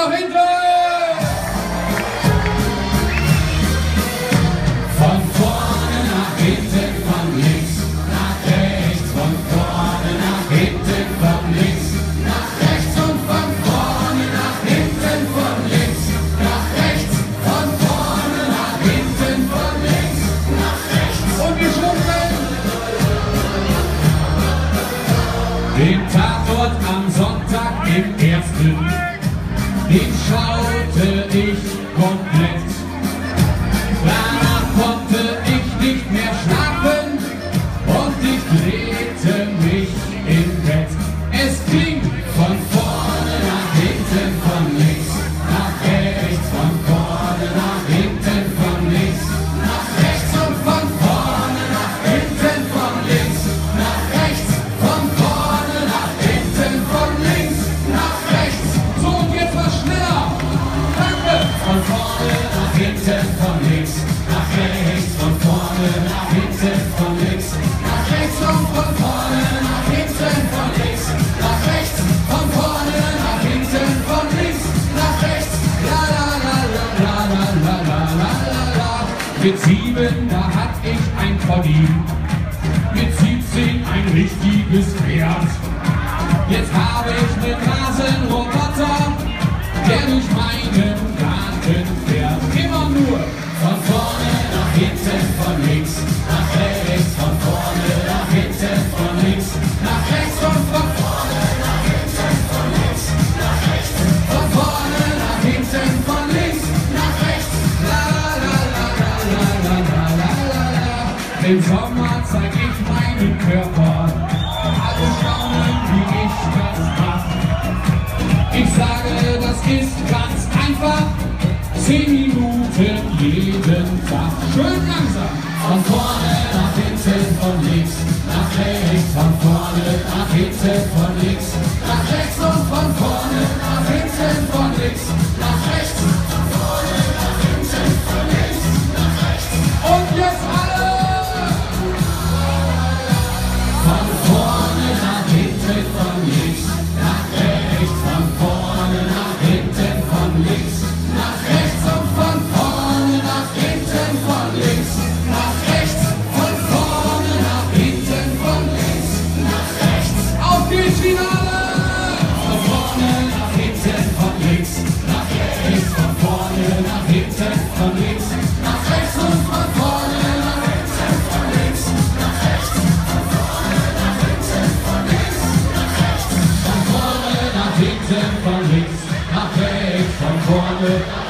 nach hinten! Von vorne nach hinten, von links nach rechts, von vorne nach hinten, von links nach rechts und von vorne nach hinten, von links nach rechts, von vorne nach hinten, von links nach rechts. Und wir schwuppeln den Tatort am Sonntag im ersten, den schaute ich komplett. Danach konnte ich nicht mehr schlafen und ich drehte mich im Bett. Es ging von vorne nach hinten, von links nach rechts, von vorne nach hinten, von links nach rechts und von vorne nach hinten, von links nach rechts, von vorne nach hinten, von links nach rechts. So, und jetzt mal schneller. Danke. Von vorne nach hinten, von links nach rechts, von vorne nach hinten, von links nach rechts und von vorne nach hinten, von links nach rechts, von vorne nach hinten, von links nach rechts. La la la la la la la la la la. Mit 7, da hat ich ein Pony, mit 17 ein richtiges Pferd. Jetzt habe ich einen Rasenroboter, der durch meinen Garten fährt. Immer nur von vorne nach hinten, von links nach rechts, von vorne nach hinten, von links nach rechts und von vorne nach hinten, von links nach rechts, von vorne nach hinten, von links nach rechts. La la la la la la la la la. Im Sommer zeig ich meinen Körper, alle staunen, wie ich das mach. Ich sage, das ist ganz einfach, 10 Minuten jeden Tag. Schön langsam. Von vorne nach hinten, von links nach rechts, von vorne nach hinten, von links nach rechts und von vorne nach hinten, von links nach rechts, von vorne nach hinten, von links nach rechts. Und jetzt alle! Von vorne nach hinten, von links nach rechts, von vorne nach hinten, von links nach rechts und von vorne nach hinten, von links nach rechts, von vorne nach hinten, von links nach rechts. Auf geht's, Finale! Von vorne nach hinten, von links nach rechts, von vorne nach hinten, von links nach rechts und von vorne nach hinten, von links nach rechts, von vorne nach hinten, von links nach rechts, von vorne nach hinten, von links nach rechts, von vorne.